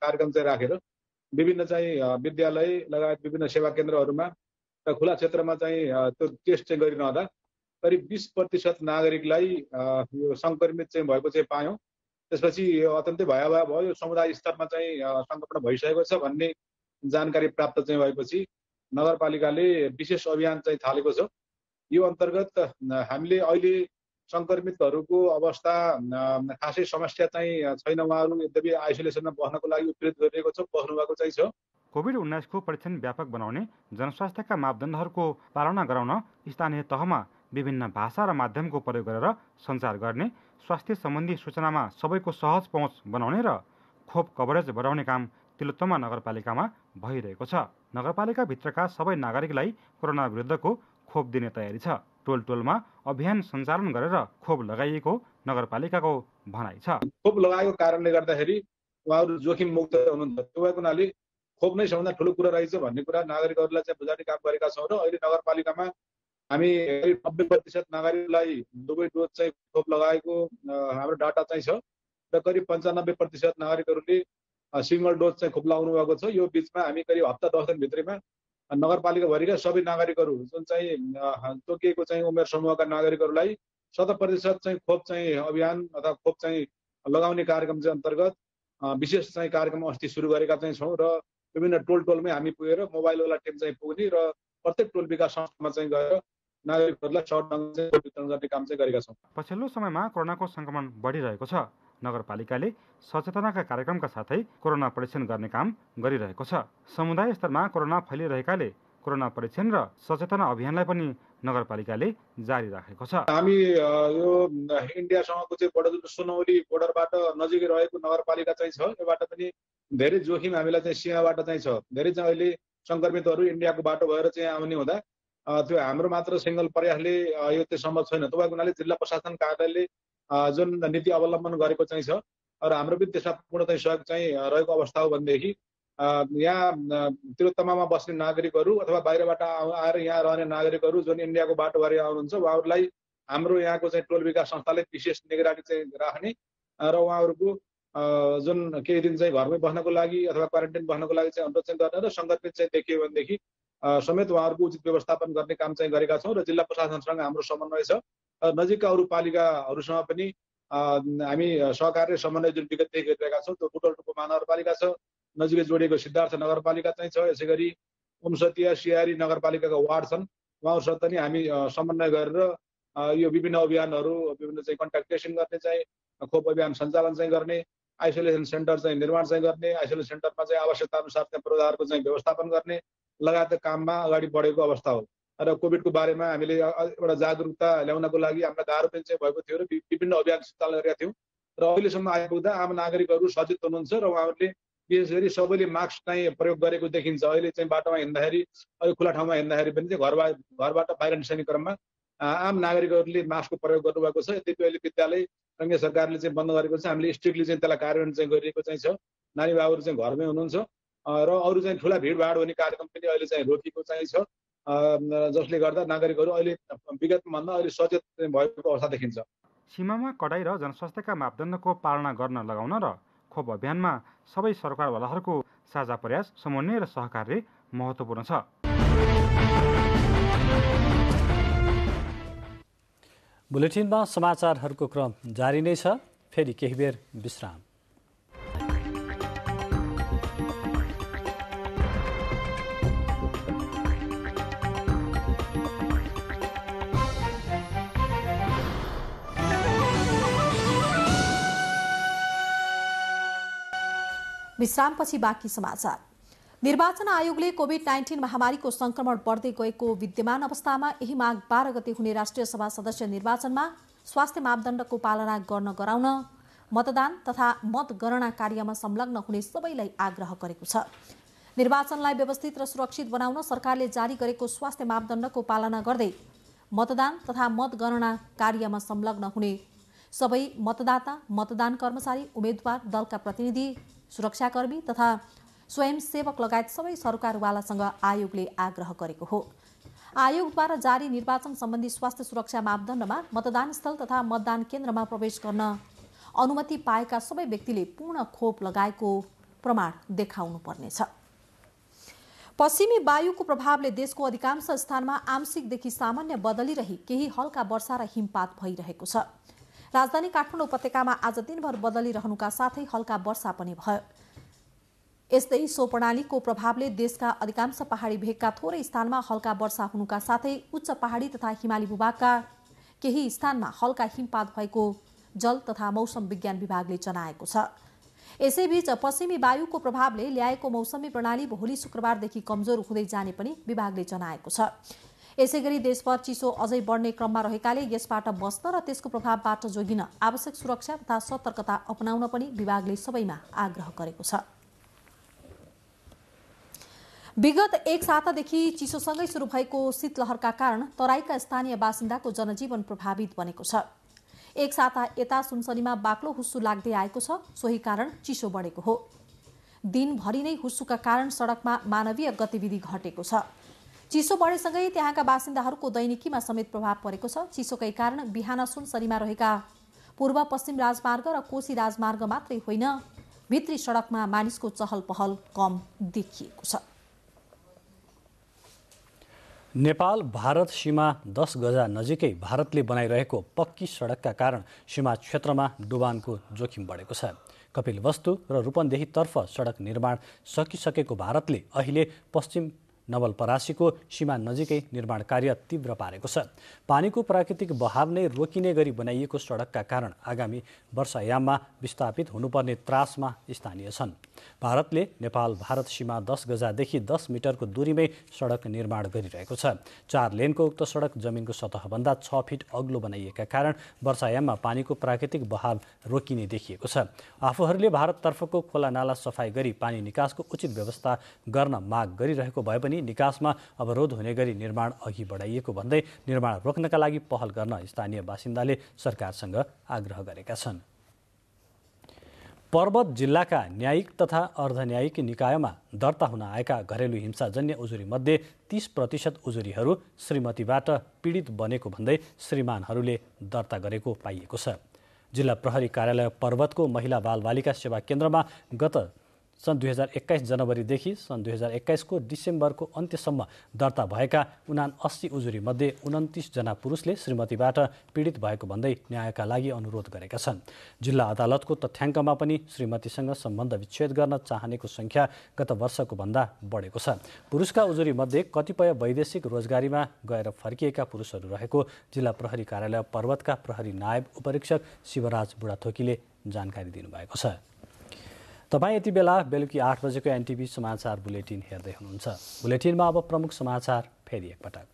कार्यक्रम चाहिँ राखेर विभिन्न चाहिँ विद्यालय लगायत विभिन्न सेवा केन्द्रहरूमा र खुला क्षेत्रमा चाहिँ त्यो टेस्ट चाहिँ गरिरहँदा करिब 20% नागरिकलाई यो सङ्क्रमित चाहिँ भएको चाहिँ पायौँ। त्यसपछि यो अत्यन्तै भयावह भयो, यो समुदाय स्तरमा चाहिँ सङ्क्रमण भइसकेको छ भन्ने जानकारी प्राप्त चाहिँ भएपछि नगरपालिकाले विशेष अभियान चाहिँ थालेको छ। यो अन्तर्गत हामीले अहिले सङ्क्रमितहरूको अवस्था खासै समस्या चाहिँ छैन। उहाँहरू यद्यपि आइसोलेसनमा बस्नको लागि उत्प्रेरित गरिएको छ, बस्नुभएको चाहिँ छ। कोभिड-19 को परीक्षण व्यापक बनाउने, जनस्वास्थ्यका मापदण्डहरूको पालना गराउन स्थानीय तहमा विभिन्न भाषा र माध्यमको प्रयोग गरेर सञ्चार गर्ने, स्वास्थ्य सम्बन्धी सूचनामा सबैको सहज पहुँच बनाउने र खोप कभरेज बढाउने काम तिलोत्तमा नगरपालिकामा भइरहेको छ। नगरपालिकाभित्रका सबै नागरिकलाई कोरोना विरुद्धको खोप दिने तयारी छ। टोल-टोलमा अभियान सञ्चालन गरेर खोप लगाइएको नगरपालिकाको भनाइ छ। खोप लगाएको कारणले गर्दाखेरि उहाँहरू जोखिम मुक्त हुनुहुन्छ। त्यो भएको हुनाले खोप नै सबभन्दा ठुलो कुरा रहेछ भन्ने कुरा नागरिकहरूलाई चाहिँ बुझाउने काम गरेका छौँ र अहिले नगरपालिकामा हामी 90% नागरिकलाई दुवै डोज चाहिँ खोप लगाएको हाम्रो डाटा चाहिँ छ र करिब 95% नागरिकहरूले सिंगल डोज चाहिँ खोप लगाउनु भएको छ। यो बिचमा हामी करिब हप्ता 10 दिनभित्रमा नगरपालिकाभरिका सबै नागरिकहरू जुन चाहिँ तोकिएको चाहिँ उमेर समूहका नागरिकहरूलाई 100% चाहिँ खोप चाहिँ अभियान अथवा खोप चाहिँ लगाउने कार्यक्रम चाहिँ अन्तर्गत विशेष चाहिँ कार्यक्रम अस्ति सुरु गरेका चाहिँ छौँ र विभिन्न टोल-टोलमै हामी पुगेर मोबाइलवाला टिम चाहिँ पुग्ने र प्रत्येक टोल विकास संस्थामा चाहिँ गएर नागरिकहरूलाई सर्ट ढङ्गले वितरण गर्ने काम चाहिँ गरेका छौँ। पछिल्लो समयमा कोरोनाको संक्रमण बढिरहेको छ। नगरपालिकाले सचेतनाका कार्यक्रमका साथै कोरोना परीक्षण गर्ने काम गरिरहेको छ। समुदाय स्तरमा कोरोना फैलिरहेकाले कोरोना परीक्षण र सचेतना अभियानलाई पनि नगरपालिकाले जारी राखेको छ। हामी यो इन्डियासँगको चाहिँ बोर्डर जुन सुनौली बोर्डरबाट नजिकै रहेको नगरपालिका चाहिँ छ, योबाट पनि धेरै जोखिम हामीलाई चाहिँ सीमाबाट चाहिँ छ। धेरै चाहिँ अहिले सङ्क्रमितहरू इन्डियाको बाटो भएर चाहिँ आउने हुँदा त्यो हाम्रो मात्र सिङ्गल प्रयासले यो चाहिँ सम्भव छैन। तपाईँको हुनाले जिल्ला प्रशासन कार्यालयले जुन नीति अवलम्बन गरेको चाहिँ छ र हाम्रो पनि त्यसमा पूर्ण चाहिँ सहयोग चाहिँ रहेको अवस्था हो भनेदेखि यहाँ तिलोत्तमामा बस्ने नागरिकहरू अथवा बाहिरबाट आएर यहाँ रहने नागरिकहरू जुन इन्डियाको बाटो भएर आउनुहुन्छ उहाँहरूलाई हाम्रो यहाँको चाहिँ टोल विकास संस्थाले विशेष निगरानी चाहिँ राख्ने र उहाँहरूको जुन केही दिन चाहिँ घरमै बस्नको लागि अथवा क्वारेन्टाइन बस्नको लागि चाहिँ अनुरोध चाहिँ गर्ने र सङ्क्रमित चाहिँ देखियो भनेदेखि समेत उहाँहरूको उचित व्यवस्थापन गर्ने काम चाहिँ गरेका छौँ र जिल्ला प्रशासनसँग हाम्रो समन्वय छ। नजिकका अरू पालिकाहरूसँग पनि हामी सहकार्य समन्वय जुन विगतदेखि गरिरहेका छौँ। त्यो बुटोलटुप्पो महानगरपालिका छ, नजिकै जोडिएको सिद्धार्थ नगरपालिका चाहिँ छ, यसै गरी ओमसतिया सियारी नगरपालिकाका वार्ड छन्, उहाँहरूसँग पनि हामी समन्वय गरेर यो विभिन्न अभियानहरू विभिन्न चाहिँ कन्ट्याक्ट ट्रेसिङ गर्ने चाहिँ खोप अभियान सञ्चालन चाहिँ गर्ने, आइसोलेसन सेन्टर चाहिँ निर्माण चाहिँ गर्ने, आइसोलेसन सेन्टरमा चाहिँ आवश्यकता अनुसार त्यहाँ पूर्वाधारको चाहिँ व्यवस्थापन गर्ने लगायत काममा अगाडि बढेको अवस्था हो। र कोभिडको बारेमा हामीले एउटा जागरुकता ल्याउनको लागि हामीलाई गाह्रो पनि चाहिँ भएको थियो र विभिन्न अभियान सञ्चालन गरेका थियौँ र अहिलेसम्म आइपुग्दा आम नागरिकहरू सचेत हुनुहुन्छ र उहाँहरूले विशेष गरी सबैले मास्क चाहिँ प्रयोग गरेको देखिन्छ। अहिले चाहिँ बाटोमा हिँड्दाखेरि अहिले खुला ठाउँमा हिँड्दाखेरि पनि चाहिँ घरबाट बाहिर निस्कने क्रममा आम नागरिकहरूले मास्कको प्रयोग गर्नुभएको छ। यद्यपि अहिले विद्यालय सङ्घीय सरकारले चाहिँ बन्द गरेको छ, हामीले स्ट्रिक्टली चाहिँ त्यसलाई कार्यान्वयन चाहिँ गरिएको चाहिँ छ। नानी बाबुहरू चाहिँ घरमै हुनुहुन्छ र अरू चाहिँ ठुला भिडभाड हुने कार्यक्रम पनि अहिले चाहिँ रोकिएको चाहिँ छ, जसले गर्दा नागरिकहरू अहिले विगतभन्दा अहिले सचेत भएको अवस्था देखिन्छ। सीमामा कडाई र जनस्वास्थ्यका मापदण्डको पालना गर्न लगाउन र खोप अभियानमा सबै सरकारवालाहरूको साझा प्रयास, समन्वय र सहकार्य महत्त्वपूर्ण छ। बुलेटिनमा समाचारहरूको क्रम जारी नै छ। फेरि केही बेर विश्राम। विश्रामपछि बाँकी समाचार। निर्वाचन आयोगले कोभिड-19 महामारीको संक्रमण बढ्दै गएको विद्यमान अवस्थामा यही माघ 12 गते हुने राष्ट्रिय सभा सदस्य निर्वाचनमा स्वास्थ्य मापदण्डको पालना गर्न गराउन मतदान तथा मतगणना कार्यमा संलग्न हुने सबैलाई आग्रह गरेको छ। निर्वाचनलाई व्यवस्थित र सुरक्षित बनाउन सरकारले जारी गरेको स्वास्थ्य मापदण्डको पालना गर्दै मतदान तथा मतगणना कार्यमा संलग्न हुने सबै मतदाता, मतदान कर्मचारी, उम्मेद्वार, दलका प्रतिनिधि, सुरक्षाकर्मी तथा स्वयंसेवक लगायत सबै सरकारवालासँग आयोगले आग्रह गरेको हो। आयोगद्वारा जारी निर्वाचन सम्बन्धी स्वास्थ्य सुरक्षा मापदण्डमा मतदान स्थल तथा मतदान केन्द्रमा प्रवेश गर्न अनुमति पाएका सबै व्यक्तिले पूर्ण खोप लगाएको प्रमाण देखाउनु पर्नेछ। पश्चिमी वायुको प्रभावले देशको अधिकांश स्थानमा आंशिकदेखि सामान्य बदली रही केही हल्का वर्षा र हिमपात भइरहेको छ। राजधानी काठमाडौँ उपत्यकामा आज दिनभर बदली रहनुका साथै हल्का वर्षा पनि भयो। यस्तै सो प्रणालीको प्रभावले देशका अधिकांश पहाडी भेगका थोरै स्थानमा हल्का वर्षा हुनुका साथै उच्च पहाडी तथा हिमाली भूभागका केही स्थानमा हल्का हिमपात भएको जल तथा मौसम विज्ञान विभागले जनाएको छ। यसैबीच पश्चिमी वायुको प्रभावले ल्याएको मौसमी प्रणाली भोलि शुक्रबारदेखि कमजोर हुँदै जाने पनि विभागले जनाएको छ। यसैगरी देशभर चिसो अझै बढ्ने क्रममा रहेकाले यसबाट बस्न र त्यसको प्रभावबाट जोगिन आवश्यक सुरक्षा तथा सतर्कता अपनाउन पनि विभागले सबैमा आग्रह गरेको छ। विगत एक सातादेखि चिसोसँगै सुरु भएको शीतलहरका कारण तराईका स्थानीय बासिन्दाको जनजीवन प्रभावित बनेको छ। एक साता यता सुनसरीमा बाक्लो हुस्सु लाग्दै आएको छ, सोही कारण चिसो बढेको हो। दिनभरि नै हुस्सुका कारण सडकमा मानवीय गतिविधि घटेको छ। चिसो बढेसँगै त्यहाँका बासिन्दाहरूको दैनिकीमा समेत प्रभाव परेको छ। चिसोकै कारण बिहान सुनसरीमा रहेका पूर्व पश्चिम राजमार्ग र कोशी राजमार्ग मात्रै होइन, भित्री सडकमा मानिसको चहल पहल कम देखिएको छ। नेपाल भारत सीमा 10 गजा नजिकै भारतले बनाइरहेको पक्की सडकका कारण सीमा क्षेत्रमा डुबानको जोखिम बढेको छ। कपिलवस्तु र रूपन्देहीतर्फ सडक निर्माण सकिसकेको भारतले अहिले पश्चिम नवलपरासीको सीमा नजिकै निर्माण कार्य तीव्र पारेको छ। पानीको प्राकृतिक बहाव नै रोकिने गरी बनाइएको सडकका कारण आगामी वर्षायाममा विस्थापित हुनुपर्ने त्रासमा स्थानीय छन्। भारतले नेपाल भारत सीमा 10 गजादेखि 10 मिटरको दूरीमै सडक निर्माण गरिरहेको छ। 4 लेनको उक्त सडक जमिनको सतहभन्दा 6 फिट अग्लो बनाइएका कारण वर्षायाममा पानीको प्राकृतिक बहाव रोकिने देखिएको छ। आफूहरूले भारततर्फको खोलानाला सफाई गरी पानी निकासको उचित व्यवस्था गर्न माग गरिरहेको भए पनि निकासमा अवरोध हुने गरी निर्माण अघि बढाइएको भन्दै निर्माण रोक्नका लागि पहल गर्न स्थानीय बासिन्दाले सरकारसँग आग्रह गरेका छन्। पर्वत जिल्लाका न्यायिक तथा अर्धन्यायिक निकायमा दर्ता हुन आएका घरेलु हिंसाजन्य उजुरीमध्ये 30% उजुरीहरू श्रीमतीबाट पीडित बनेको भन्दै श्रीमानहरूले दर्ता गरेको पाइएको छ। जिल्ला प्रहरी कार्यालय पर्वतको महिला बालबालिका सेवा केन्द्रमा गत सन् 2021 जनवरीदेखि सन् 2021 को डिसेम्बरको अन्त्यसम्म दर्ता भएका 79 उजुरीमध्ये 29 जना पुरुषले श्रीमतीबाट पीडित भएको भन्दै न्यायका लागि अनुरोध गरेका छन्। जिल्ला अदालतको तथ्याङ्कमा पनि श्रीमतीसँग सम्बन्ध विच्छेद गर्न चाहनेको संख्या गत वर्षको भन्दा बढेको छ। पुरुषका उजुरीमध्ये कतिपय वैदेशिक रोजगारीमा गएर फर्किएका पुरुषहरू रहेको जिल्ला प्रहरी कार्यालय पर्वतका प्रहरी नायब उपरीक्षक शिवराज बुढाथोकीले जानकारी दिनुभएको छ। तपाईँ यति बेला बेलुकी 8 बजेको एनटिभी समाचार बुलेटिन हेर्दै हुनुहुन्छ। बुलेटिनमा अब प्रमुख समाचार फेरि एकपटक।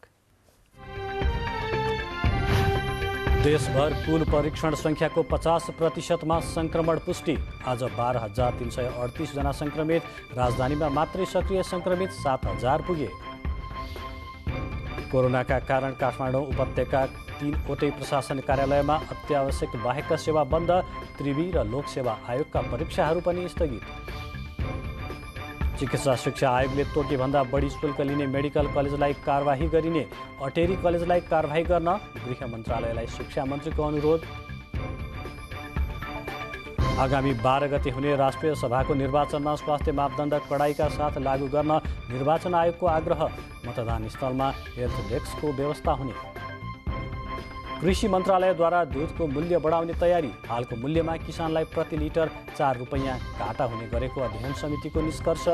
देशभर कुल परीक्षण संख्याको 50%मा संक्रमण पुष्टि। आज 12,338 जना संक्रमित। राजधानीमा मात्रै सक्रिय संक्रमित 7,000 पुगे। कोरोनाका कारण काठमाडौँ उपत्यका 3वटै प्रशासन कार्यालयमा अत्यावश्यक बाहेकका सेवा बन्द। त्रिवी र लोकसेवा आयोगका परीक्षाहरू पनि स्थगित। चिकित्सा शिक्षा आयोगले तोकेभन्दा बढी शुल्क लिने मेडिकल कलेजलाई कारबाही गरिने। अटेरी कलेजलाई कारबाही गर्न गृह मन्त्रालयलाई शिक्षा मन्त्रीको अनुरोध। आगामी 12 गते हुने राष्ट्रिय सभाको निर्वाचनमा स्वास्थ्य मापदण्ड कडाइका साथ लागू गर्न निर्वाचन आयोगको आग्रह। मतदान स्थलमा हेल्थ डेस्कको व्यवस्था हुने। कृषि मन्त्रालयद्वारा दुधको मूल्य बढाउने तयारी। हालको मूल्यमा किसानलाई प्रति लिटर 4 रुपैयाँ घाटा हुने गरेको अध्ययन समितिको निष्कर्ष।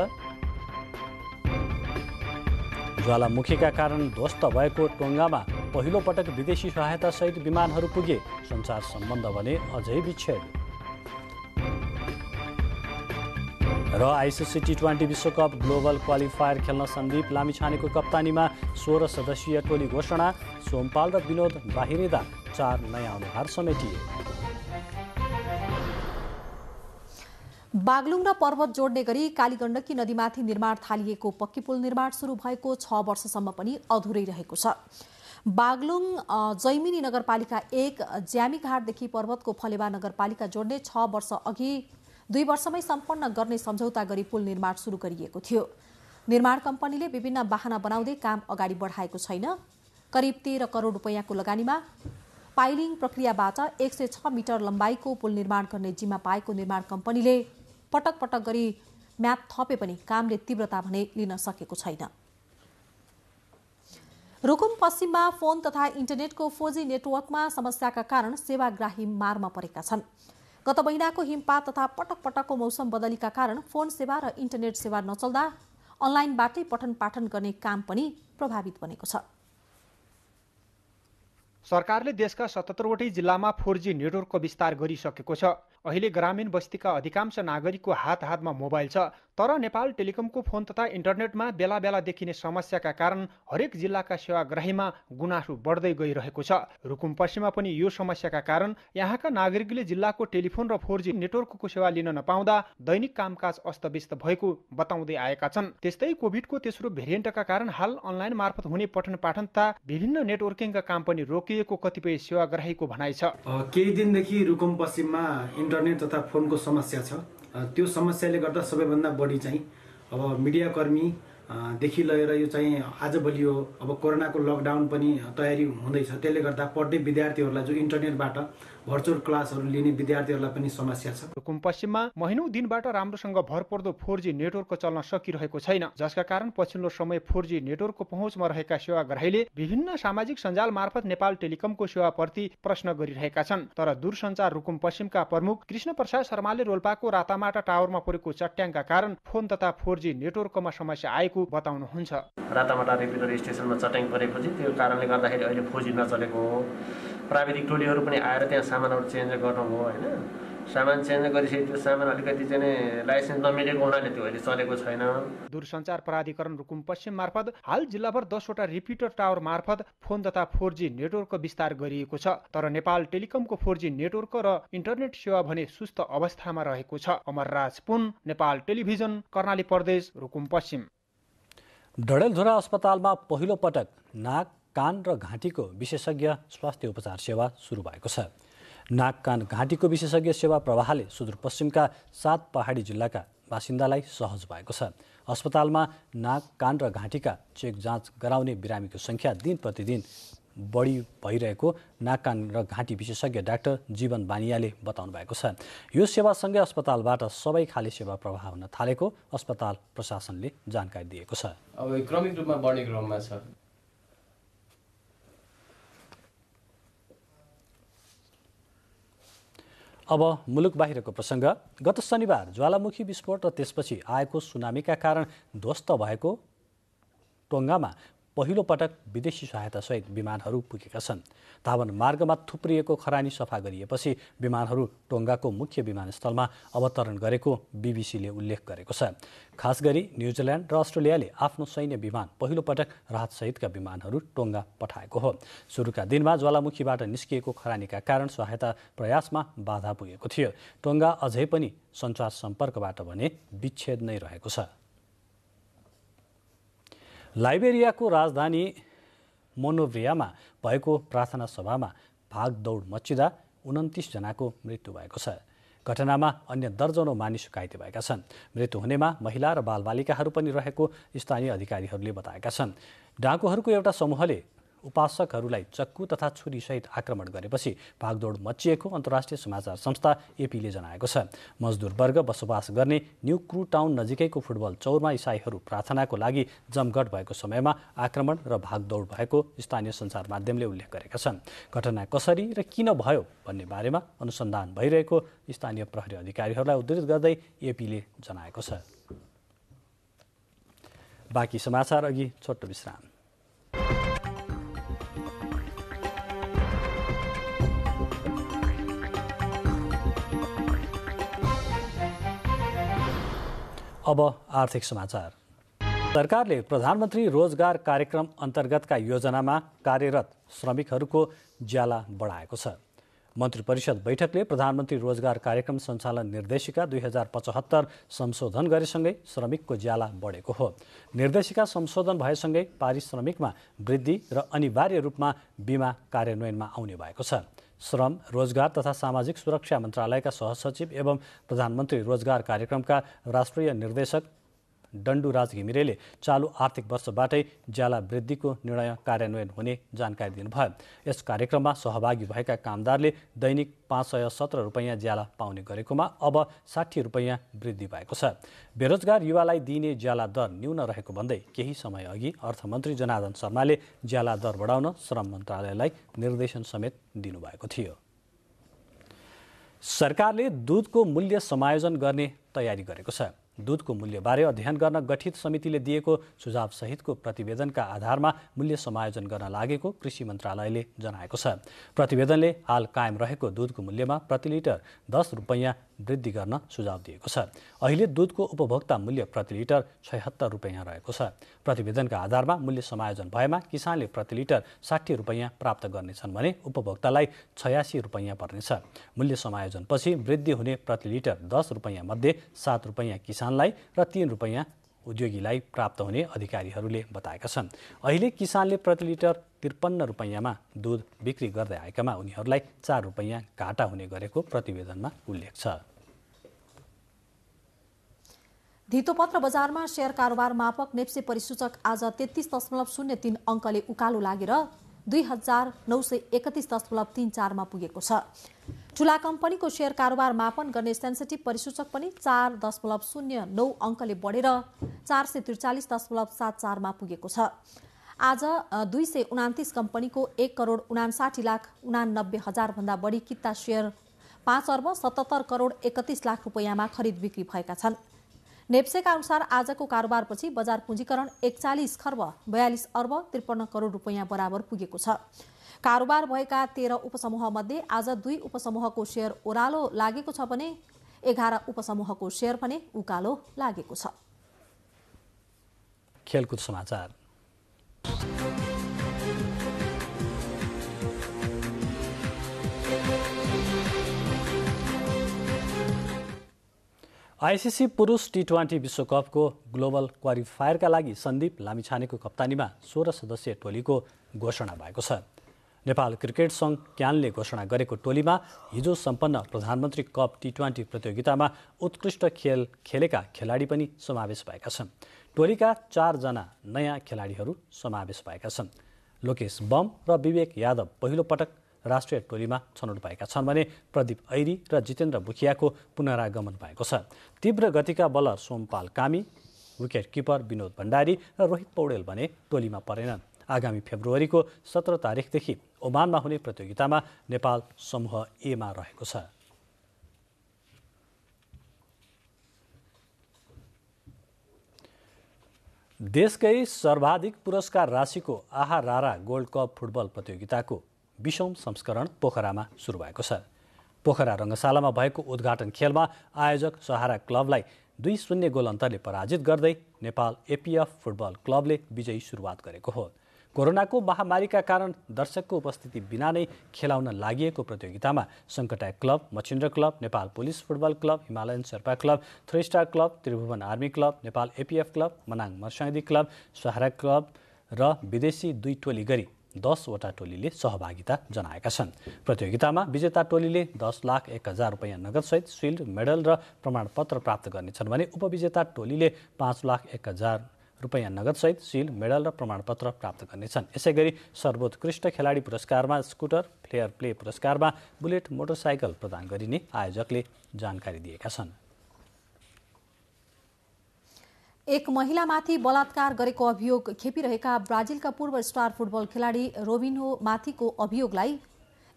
ज्वालामुखीका कारण ध्वस्त भएको टोङ्गामा पहिलो पटक विदेशी सहायतासहित विमानहरू पुगे। सञ्चार सम्बन्ध भने अझै विच्छेद। र आइसिसी टी20 विश्वकप ग्लोबल क्वालिफायर खेल्न सन्दीप लामिछानेको कप्तानीमा 16 सदस्यीय टोली घोषणा। सोमपाल र विनोद बाहिरिँदा 4 नयाँ अनुहार समेटिए। बागलुङ र पर्वत जोड्ने गरी कालीगण्डकी नदीमाथि निर्माण थालिएको पक्की पुल निर्माण सुरु भएको 6 वर्षसम्म पनि अधुरै रहेको छ। बागलुङ जैमिनी नगरपालिका 1 ज्यामीघाटदेखि पर्वतको फलेवा नगरपालिका जोड्ने 6 वर्ष अघि 2 वर्षमै सम्पन्न गर्ने सम्झौता गरी पुल निर्माण सुरु गरिएको थियो। निर्माण कम्पनीले विभिन्न बहाना बनाउँदै काम अगाडि बढाएको छैन। करिब 13 करोड रुपैयाँको लगानीमा पाइलिङ प्रक्रियाबाट 106 मिटर लम्बाइको पुल निर्माण गर्ने जिम्मा पाएको निर्माण कम्पनीले पटक पटक गरी म्याद थपे पनि कामले तीव्रता भने लिन सकेको छैन। रुकुम पश्चिममा फोन तथा इन्टरनेटको 4G नेटवर्कमा समस्याका कारण सेवाग्राही मारमा परेका छन्। गत महिनाको हिमपात तथा पटक पटकको मौसम बदलीका कारण फोन सेवा र इन्टरनेट सेवा नचल्दा अनलाइनबाटै पठन पाठन गर्ने काम पनि प्रभावित बनेको छ। सरकारले देशका 77 वटै जिल्लामा 4G नेटवर्कको विस्तार गरिसकेको छ। अहिले ग्रामीण बस्तीका अधिकांश नागरिकको हात-हातमा मोबाइल छ। तर नेपाल टेलिकमको फोन तथा इन्टरनेटमा बेला बेला देखिने समस्याका कारण हरेक जिल्लाका सेवाग्राहीमा गुनासो बढ्दै गइरहेको छ। रुकुम पश्चिममा पनि यो समस्याका कारण यहाँका नागरिकले जिल्लाको टेलिफोन र 4G नेटवर्कको सेवा लिन नपाउँदा दैनिक कामकाज अस्तव्यस्त भएको बताउँदै आएका छन्। त्यस्तै कोभिडको तेस्रो भेरिएन्टका कारण हाल अनलाइन मार्फत हुने पठन पाठन तथा विभिन्न नेटवर्किङका काम पनि रोकिएको कतिपय सेवाग्राहीको भनाइ छ। केही दिनदेखि रुकुम पश्चिममा इन्टरनेट तथा फोनको समस्या छ। त्यो समस्याले गर्दा सबैभन्दा बढी चाहिँ अब मिडियाकर्मी देखि लिएर यो चाहिँ आज बलियो अब कोरोनाको लकडाउन पनि तयारी हुँदैछ। त्यसले गर्दा पढ्ने विद्यार्थीहरूलाई जो इन्टरनेटबाट भर्चुअल क्लासहरू लिने विद्यार्थीहरूलाई पनि समस्या छ। रुकुम पश्चिममा महिनौं दिनबाट राम्रोसँग भरपर्दो 4G नेटवर्क चल्न सकिरहेको छैन, जसका कारण पछिल्लो समय 4G नेटवर्कको पहुँचमा रहेका सेवाग्राहीले विभिन्न सामाजिक सञ्जाल मार्फत नेपाल टेलिकमको सेवाप्रति प्रश्न गरिरहेका छन्। तर दूरसञ्चार रुकुम पश्चिमका प्रमुख कृष्ण प्रसाद शर्माले रोल्पाको रातामाटा टावरमा परेको चट्याङका कारण फोन तथा 4G नेटवर्कमा समस्या आएको बताउनुहुन्छ। रातामाटा रिपिटर स्टेसनमा चट्याङ परेको चाहिँ त्यो कारणले गर्दाखेरि अहिले 4G नचलेको हो। प्राविधिक टोलीहरू पनि आएर त्यहाँ सामानहरू चेन्ज गर्नुभयो होइन। सामान चेन्ज गरिसके त्यो सामान अलिकति चाहिँ लाइसेन्स नमिलेको हुनाले त्यो अहिले चलेको छैन। दूरसञ्चार प्राधिकरण रुकुम पश्चिम मार्फत हाल जिल्लाभर 10 वटा रिपिटर टावर मार्फत फोन तथा 4G नेटवर्कको विस्तार गरिएको छ। तर नेपाल टेलिकमको 4G नेटवर्क र इन्टरनेट सेवा भने सुस्त अवस्थामा रहेको छ। अमरराज पुन, नेपाल टेलिभिजन, कर्णाली प्रदेश, रुकुम पश्चिम। डडेलधुरा अस्पतालमा पहिलो पटक नाक, कान र घाँटीको विशेषज्ञ स्वास्थ्य उपचार सेवा सुरु भएको छ। नाक, कान, घाँटीको विशेषज्ञ सेवा प्रवाहले सुदूरपश्चिमका 7 पहाडी जिल्लाका बासिन्दालाई सहज भएको छ। अस्पतालमा नाक, कान र घाँटीका चेक जाँच गराउने बिरामीको सङ्ख्या दिन प्रतिदिन बढी भइरहेको नाक, कान र घाँटी विशेषज्ञ डाक्टर जीवन बानियाले बताउनु भएको छ। यो सेवासँगै अस्पतालबाट सबै खाले सेवा प्रवाह हुन थालेको अस्पताल प्रशासनले जानकारी दिएको छ। अब क्रमिक रूपमा बढ्ने क्रममा छ। अब मुलुक बाहिरको प्रसङ्ग। गत शनिबार ज्वालामुखी विस्फोट र त्यसपछि आएको सुनामीका कारण ध्वस्त भएको टोङ्गामा पहिलो पटक विदेशी सहायतासहित विमानहरू पुगेका छन्। धावन मार्गमा थुप्रिएको खरानी सफा गरिएपछि विमानहरू टोङ्गाको मुख्य विमानस्थलमा अवतरण गरेको बीबीसीले उल्लेख गरेको छ। खास गरी न्युजिल्यान्ड र अस्ट्रेलियाले आफ्नो सैन्य विमान पहिलो पटक राहतसहितका विमानहरू टोङ्गा पठाएको हो। सुरुका दिनमा ज्वालामुखीबाट निस्किएको खरानीका कारण सहायता प्रयासमा बाधा पुगेको थियो। टोङ्गा अझै पनि सञ्चार सम्पर्कबाट भने विच्छेद नै रहेको छ। लाइबेरियाको राजधानी मोनोभ्रियामा भएको प्रार्थना सभामा भागदौड मच्चिँदा 29 जनाको मृत्यु भएको छ। घटनामा अन्य दर्जनौं मानिस घाइते भएका छन्। मृत्यु हुनेमा महिला र बालबालिकाहरू पनि रहेको स्थानीय अधिकारीहरूले बताएका छन्। डाकुहरूको एउटा समूहले उपासकहरूलाई चक्कु तथा छुरीसहित आक्रमण गरेपछि भागदौड मच्चिएको अन्तर्राष्ट्रिय समाचार संस्था एपीले जनाएको छ। मजदुर वर्ग बसोबास गर्ने न्यू क्रू टाउन नजिकैको फुटबल चौरमा इसाईहरू प्रार्थनाको लागि जमघट भएको समयमा आक्रमण र भागदौड भएको स्थानीय सञ्चार माध्यमले उल्लेख गरेका छन्। घटना कसरी र किन भयो भन्ने बारेमा अनुसन्धान भइरहेको स्थानीय प्रहरी अधिकारीहरूलाई उद्धृत गर्दै एपीले जनाएको छ। बाँकी समाचार अघि छोटो विश्राम। अब आर्थिक समाचार। सरकारले प्रधानमन्त्री रोजगार कार्यक्रम अन्तर्गतका योजनामा कार्यरत श्रमिकहरूको ज्याला बढाएको छ। मन्त्री परिषद बैठकले प्रधानमन्त्री रोजगार कार्यक्रम सञ्चालन निर्देशिका 2075 संशोधन गरेसँगै श्रमिकको ज्याला बढेको हो। निर्देशिका संशोधन भएसँगै पारिश्रमिकमा वृद्धि र अनिवार्य रूपमा बिमा कार्यान्वयनमा आउने भएको छ। श्रम, रोजगार तथा सामाजिक सुरक्षा मन्त्रालयका सहसचिव एवं प्रधानमन्त्री रोजगार कार्यक्रमका राष्ट्रिय निर्देशक डन्डुराज घिमिरेले चालु आर्थिक वर्षबाटै ज्याला वृद्धिको निर्णय कार्यान्वयन हुने जानकारी दिनुभयो। यस कार्यक्रममा सहभागी भएका कामदारले दैनिक 517 रुपैयाँ ज्याला पाउने गरेकोमा अब 60 रुपैयाँ वृद्धि भएको छ। बेरोजगार युवालाई दिइने ज्याला दर न्यून रहेको भन्दै केही समय अघि अर्थमन्त्री जनार्दन शर्माले ज्याला दर बढाउन श्रम मन्त्रालयलाई निर्देशन समेत दिनुभएको थियो। सरकारले दूधको मूल्य समायोजन गर्ने तयारी गरेको छ। दूधको मूल्यबारे अध्ययन गर्न गठित समितिले दिएको सुझाव सहितको प्रतिवेदनका आधारमा मूल्य समायोजन गर्न लागेको कृषि मन्त्रालयले जनाएको छ। प्रतिवेदनले हाल कायम रहेको दूधको मूल्यमा प्रति लिटर 10 रुपैयाँ वृद्धि गर्न सुझाव दिएको छ। अहिले दूधको उपभोक्ता मूल्य प्रति लिटर 76 रुपैयाँ रहेको छ। प्रतिवेदनका आधारमा मूल्य समायोजन भएमा किसानले प्रति लिटर 60 रुपैयाँ प्राप्त गर्नेछन् भने उपभोक्तालाई 86 रुपैयाँ पर्नेछ। मूल्य समायोजनपछि वृद्धि हुने प्रति लिटर 10 रुपैयाँ मध्ये 7 रुपैयाँ किसानलाई र 3 रुपैयाँ उद्योगीलाई प्राप्त हुने अधिकारीहरूले बताएका छन्। अहिले किसानले प्रति लिटर 53 रुपैयाँमा दूध बिक्री गर्दै आएकामा उनीहरूलाई 4 रुपैयाँ घाटा हुने गरेको प्रतिवेदनमा उल्लेख छ। धितोपत्र बजारमा शेयर कारोबार मापक नेप्से परिसूचक आज 33.03 अङ्कले उकालो लागेर 2931.34 मा पुगेको छ। ठूला कम्पनीको शेयर कारोबार मापन गर्ने सेन्सिटिभ परिसूचक पनि 4.09 अङ्कले बढेर 443.74 मा पुगेको छ। आज 229 कम्पनीको 1,59,89,000 भन्दा बढी किता शेयर 5,77,31,00,000 रुपैयाँमा खरिद बिक्री भएका छन्। नेप्सेका अनुसार आजको कारोबारपछि बजार पुँजीकरण 41 खर्ब 42 अर्ब 53 करोड रुपैयाँ बराबर पुगेको छ। कारोबार भएका 13 उपसमूह मध्ये आज 2 उपसमूहको शेयर ओह्रालो लागेको छ भने 11 उपसमूहको शेयर भने उकालो लागेको छ। खेलकुद समाचार। आइसिसी पुरुष टी20 विश्वकपको ग्लोबल क्वालिफायरका लागि सन्दीप लामिछानेको कप्तानीमा 16 सदस्यीय टोलीको घोषणा भएको छ। नेपाल क्रिकेट सङ्घ क्यानले घोषणा गरेको टोलीमा हिजो सम्पन्न प्रधानमन्त्री कप टी20 प्रतियोगितामा उत्कृष्ट खेल खेलेका खेलाडी पनि समावेश भएका छन्। टोलीका 4 जना नयाँ खेलाडीहरू समावेश भएका छन्। लोकेश बम र विवेक यादव पहिलो पटक राष्ट्रिय टोलीमा छनौट भएका छन् भने प्रदीप ऐरी र जितेन्द्र बुखियाको पुनरागमन भएको छ। तीव्र गतिका बलर सोमपाल कामी, विकेट किपर विनोद भण्डारी र रोहित पौडेल भने टोलीमा परेनन्। आगामी फेब्रुअरीको 17 तारिखदेखि ओमानमा हुने प्रतियोगितामा नेपाल समूह एमा रहेको छ। देशकै सर्वाधिक पुरस्कार राशिको आहा रारा गोल्ड कप फुटबल प्रतियोगिताको 20औं संस्करण पोखरामा सुरु भएको छ। पोखरा रङ्गशालामा भएको उद्घाटन खेलमा आयोजक सहारा क्लबलाई 2-0 गोल अन्तरले पराजित गर्दै नेपाल एपीएफ फुटबल क्लबले विजयी सुरुवात गरेको हो। कोरोनाको महामारीका कारण दर्शकको उपस्थिति बिना नै खेलाउन लागि प्रतियोगितामा सङ्कटाय club, Machhindra club, Nepal police football club, Himalayan Sherpa club, 3 star club, Tribhuvan army club, Nepal APF club, Manang Marsyangdi club, Sahara club र विदेशी 2 टोली गरी 10 वटा टोलीले सहभागिता जनाएका छन्। प्रतियोगितामा विजेता टोलीले 10,01,000 रुपैयाँ नगदसहित सिल्ड, मेडल र प्रमाणपत्र प्राप्त गर्नेछन् भने उपविजेता टोलीले 5,01,000 रुपैयाँ नगदसहित सिल्ड, मेडल र प्रमाणपत्र प्राप्त गर्नेछन्। यसैगरी सर्वोत्कृष्ट खेलाडी पुरस्कारमा स्कुटर, प्लेयर प्ले पुरस्कारमा बुलेट मोटरसाइकल प्रदान गरिने आयोजकले जानकारी दिएका छन्। एक महिलामाथि बलात्कार गरेको अभियोग खेपिरहेका ब्राजिलका पूर्व स्टार फुटबल खेलाडी रोबिन्हो माथिको अभियोगलाई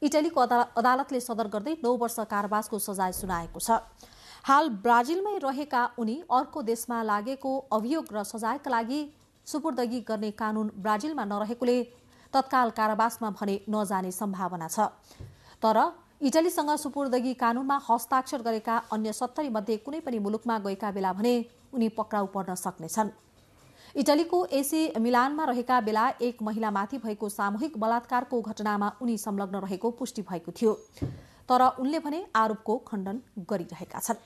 इटालीको अदालतले सदर गर्दै 9 वर्ष कारावासको सजाय सुनाएको छ। हाल ब्राजिलमै रहेका उनी अर्को देशमा लागेको अभियोग र सजायका लागि सुपुर्दगी गर्ने कानून ब्राजिलमा नरहेकोले तत्काल कारावासमा भने नजाने सम्भावना छ। तर इटलीसँग सुपुर्दगी कानूनमा हस्ताक्षर गरेका अन्य 70 मध्ये कुनै पनि मुलुकमा गएका बेला भने उनी पक्राउ पर्न सक्नेछन्। इटलीको एसी मिलानमा रहेका बेला एक महिलामाथि भएको सामूहिक बलात्कारको घटनामा उनी संलग्न रहेको पुष्टि भएको थियो, तर उनले भने आरोपको खण्डन गरिरहेका छन्।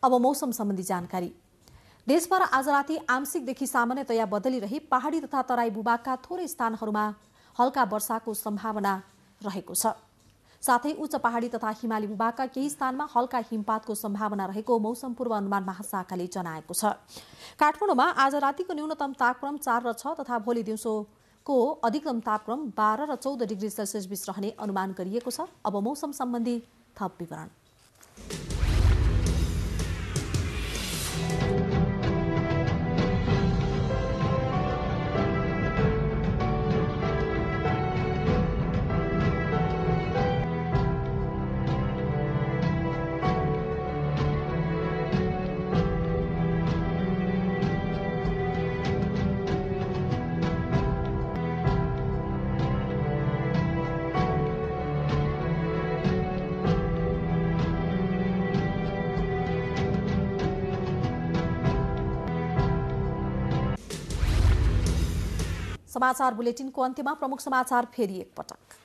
अब मौसम सम्बन्धी जानकारी। देशभर आज राति आंशिकदेखि सामान्यतया बदली रही पहाडी तथा तराई भूभागका थोरै स्थानहरूमा हल्का वर्षाको सम्भावना रहेको छ। साथै उच्च पहाडी तथा हिमाली भूभागका केही स्थानमा हल्का हिमपातको सम्भावना रहेको मौसम पूर्वानुमान महाशाखाले जनाएको छ। काठमाडौँमा आज रातिको न्यूनतम तापक्रम 4 र 6 तथा भोलि दिउँसोको अधिकतम तापक्रम 12 र 14 डिग्री सेल्सियस बीच रहने अनुमान गरिएको छ। अब मौसम सम्बन्धी थप विवरण। समाचार बुलेटिनको अन्त्यमा प्रमुख समाचार फेरि एकपटक।